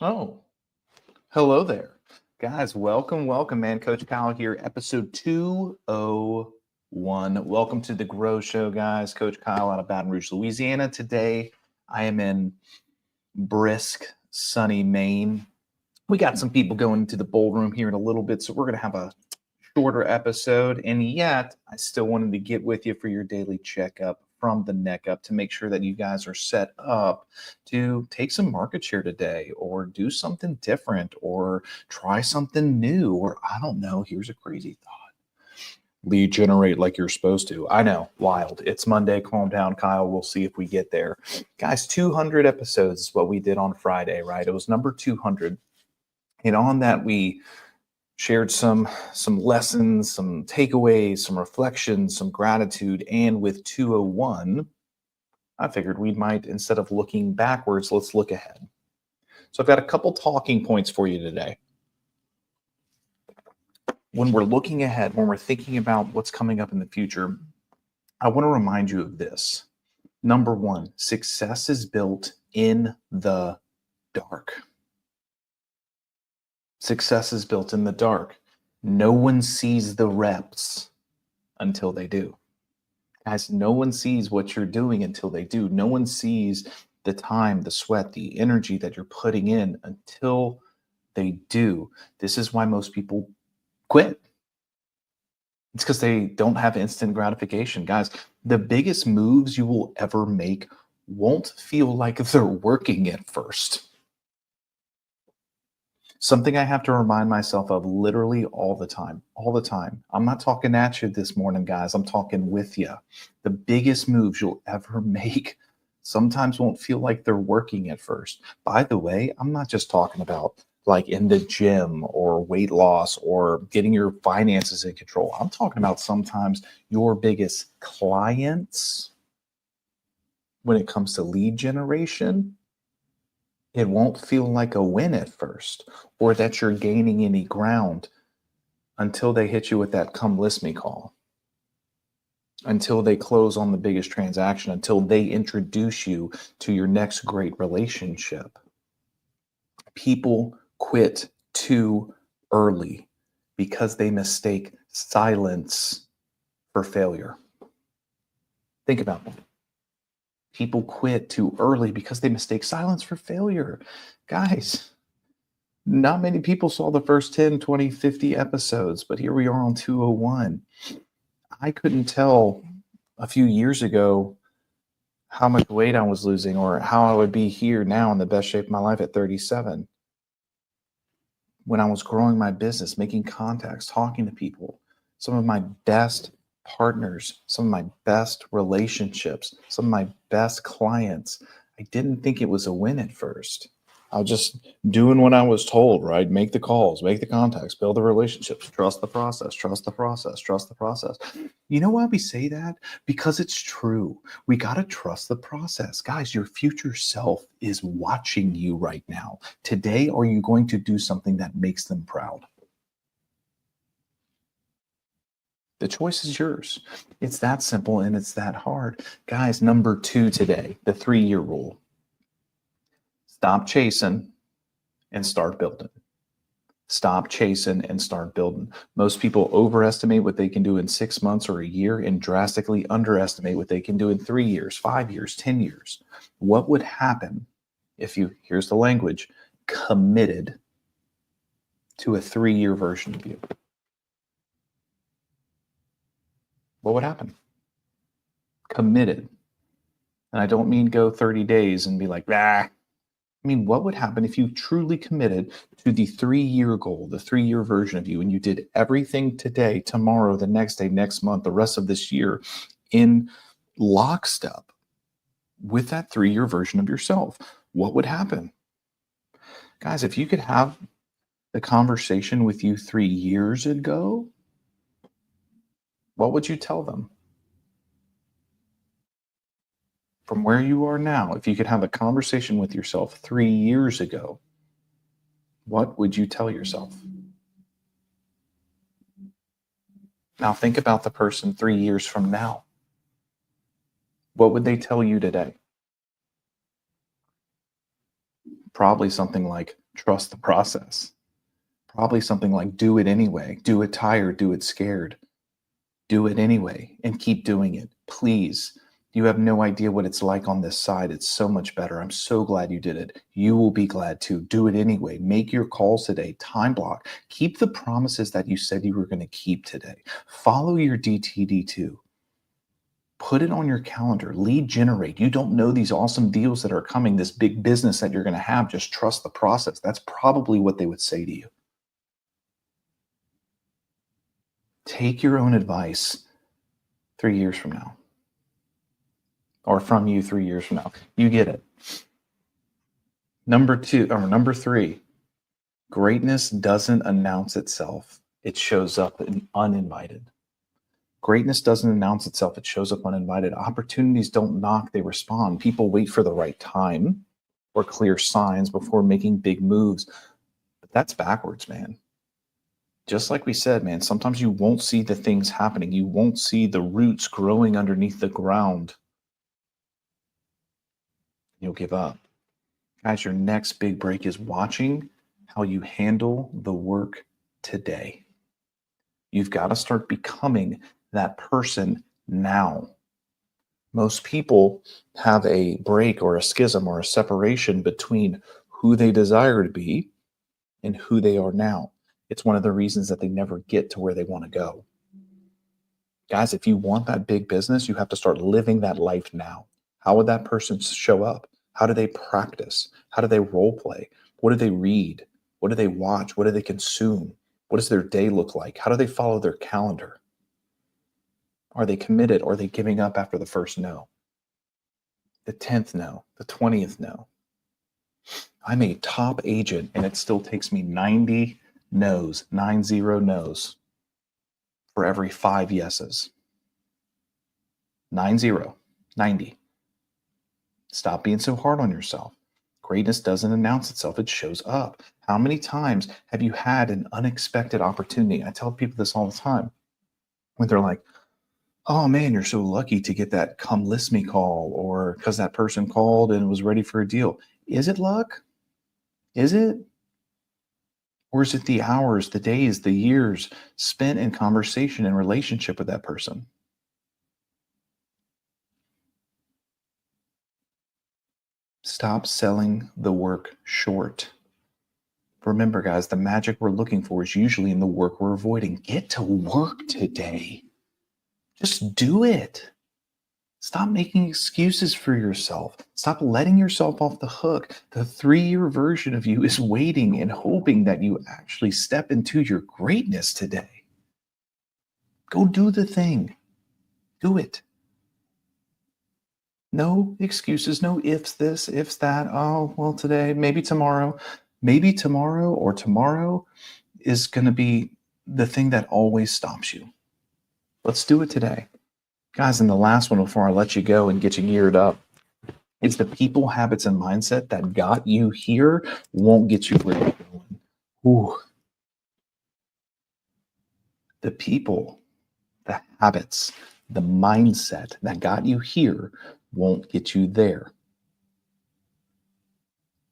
Oh, hello there. Guys, welcome, man. Coach Kyle here, episode 201. Welcome to the Grow Show, guys. Coach Kyle out of Baton Rouge, Louisiana. Today, I am in brisk, sunny Maine. We got some people going into the bowl room here in a little bit, so we're going to have a shorter episode. And yet, I still wanted to get with you for your daily checkup from the neck up to make sure that you guys are set up to take some market share today or do something different or try something new. Or I don't know, here's a crazy thought. Lead generate like you're supposed to. I know, wild. It's Monday. Calm down, Kyle. We'll see if we get there. Guys, 200 episodes is what we did on Friday, right? It was number 200. And on that, we shared some lessons, some takeaways, some reflections, some gratitude. And with 201, I figured we might, instead of looking backwards, let's look ahead. So I've got a couple talking points for you today. When we're looking ahead, when we're thinking about what's coming up in the future, I want to remind you of this. Number one, success is built in the dark. Success is built in the dark. No one sees the reps until they do. Guys, no one sees what you're doing until they do. No one sees the time, the sweat, the energy that you're putting in until they do. This is why most people quit. It's because they don't have instant gratification. Guys, the biggest moves you will ever make won't feel like they're working at first. Something I have to remind myself of literally all the time. I'm not talking at you this morning, guys. I'm talking with you. The biggest moves you'll ever make sometimes won't feel like they're working at first. By the way, I'm not just talking about like in the gym or weight loss or getting your finances in control. I'm talking about sometimes your biggest clients when it comes to lead generation. It won't feel like a win at first or that you're gaining any ground until they hit you with that come list me call, until they close on the biggest transaction, until they introduce you to your next great relationship. People quit too early because they mistake silence for failure. Think about that. People quit too early because they mistake silence for failure. Guys, not many people saw the first 10, 20, 50 episodes, but here we are on 201. I couldn't tell a few years ago how much weight I was losing or how I would be here now in the best shape of my life at 37. When I was growing my business, making contacts, talking to people, some of my best partners, some of my best relationships, some of my best clients. I didn't think it was a win at first. I was just doing what I was told, right? Make the calls, make the contacts, build the relationships, trust the process, trust the process, trust the process. You know why we say that? Because it's true. We got to trust the process. Guys, your future self is watching you right now. Today, are you going to do something that makes them proud? The choice is yours. It's that simple and it's that hard. Guys, number 2 today, the 3-year rule. Stop chasing and start building. Stop chasing and start building. Most people overestimate what they can do in 6 months or a year and drastically underestimate what they can do in 3 years, 5 years, 10 years. What would happen if you, here's the language, committed to a 3-year version of you? What would happen? Committed. And I don't mean go 30 days and be like, I mean, what would happen if you truly committed to the 3-year goal, the 3-year version of you, and you did everything today, tomorrow, the next day, next month, the rest of this year in lockstep with that 3-year version of yourself? What would happen? Guys, if you could have the conversation with you 3 years ago, what would you tell them? From where you are now, if you could have a conversation with yourself 3 years ago, what would you tell yourself? Now think about the person 3 years from now. What would they tell you today? Probably something like, Trust the process. Probably something like do it anyway. Do it tired. Do it scared. Do it anyway and keep doing it. Please. You have no idea what it's like on this side. It's so much better. I'm so glad you did it. You will be glad too. Do it anyway. Make your calls today. Time block. Keep the promises that you said you were going to keep today. Follow your DTD2. Put it on your calendar. Lead generate. You don't know these awesome deals that are coming, this big business that you're going to have. Just trust the process. That's probably what they would say to you. Take your own advice 3 years from now. Or from you 3 years from now. You get it. Number 3, greatness doesn't announce itself. It shows up uninvited. Greatness doesn't announce itself. It shows up uninvited. Opportunities don't knock, they respond. People wait for the right time or clear signs before making big moves. But that's backwards, man. Just like we said, man, sometimes you won't see the things happening. You won't see the roots growing underneath the ground. You'll give up. Guys, your next big break is watching how you handle the work today. You've got to start becoming that person now. Most people have a break or a schism or a separation between who they desire to be and who they are now. It's one of the reasons that they never get to where they want to go. Guys, if you want that big business, you have to start living that life now. How would that person show up? How do they practice? How do they role play? What do they read? What do they watch? What do they consume? What does their day look like? How do they follow their calendar? Are they committed? Or are they giving up after the first no? The 10th no, the 20th no. I'm a top agent and it still takes me 90 no's, 90 no's for every 5 yeses. 90. Stop being so hard on yourself. Greatness doesn't announce itself. It shows up. How many times have you had an unexpected opportunity? I tell people this all the time when they're like, oh man, you're so lucky to get that come list me call, or because that person called and was ready for a deal. Is it luck? Is it? Or is it the hours, the days, the years spent in conversation and relationship with that person? Stop selling the work short. Remember, guys, the magic we're looking for is usually in the work we're avoiding. Get to work today. Just do it. Stop making excuses for yourself. Stop letting yourself off the hook. The 3-year version of you is waiting and hoping that you actually step into your greatness today. Go do the thing. Do it. No excuses, no ifs this, ifs that. Oh, well, today, maybe tomorrow. Maybe tomorrow or tomorrow is going to be the thing that always stops you. Let's do it today. Guys, and the last one before I let you go and get you geared up is the people, habits, and mindset that got you here won't get you where you're going. Ooh. The people, the habits, the mindset that got you here won't get you there.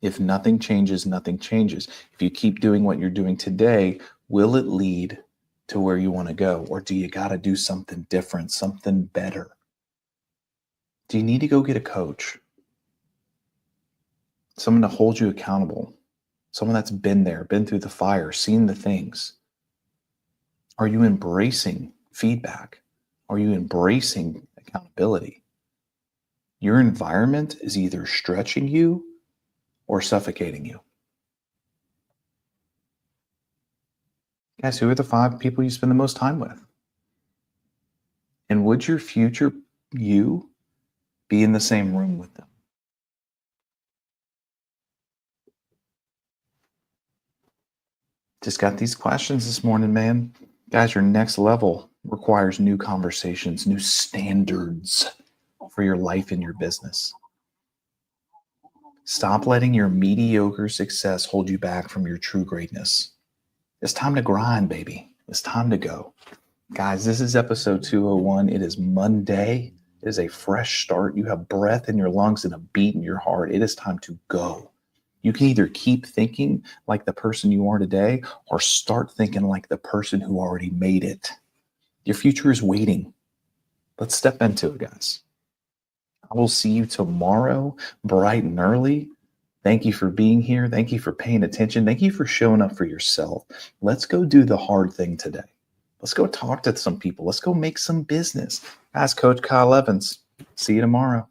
If nothing changes, nothing changes. If you keep doing what you're doing today, will it lead to where you want to go? Or do you got to do something different, something better? Do you need to go get a coach? Someone to hold you accountable? Someone that's been there, been through the fire, seen the things? Are you embracing feedback? Are you embracing accountability? Your environment is either stretching you or suffocating you. Guys, who are the 5 people you spend the most time with? And would your future you be in the same room with them? Just got these questions this morning, man. Guys, your next level requires new conversations, new standards for your life and your business. Stop letting your mediocre success hold you back from your true greatness. It's time to grind, baby. It's time to go. Guys, this is episode 201. It is Monday. It is a fresh start. You have breath in your lungs and a beat in your heart. It is time to go. You can either keep thinking like the person you are today or start thinking like the person who already made it. Your future is waiting. Let's step into it, guys. I will see you tomorrow, bright and early. Thank you for being here. Thank you for paying attention. Thank you for showing up for yourself. Let's go do the hard thing today. Let's go talk to some people. Let's go make some business. Ask Coach Kyle Evans. See you tomorrow.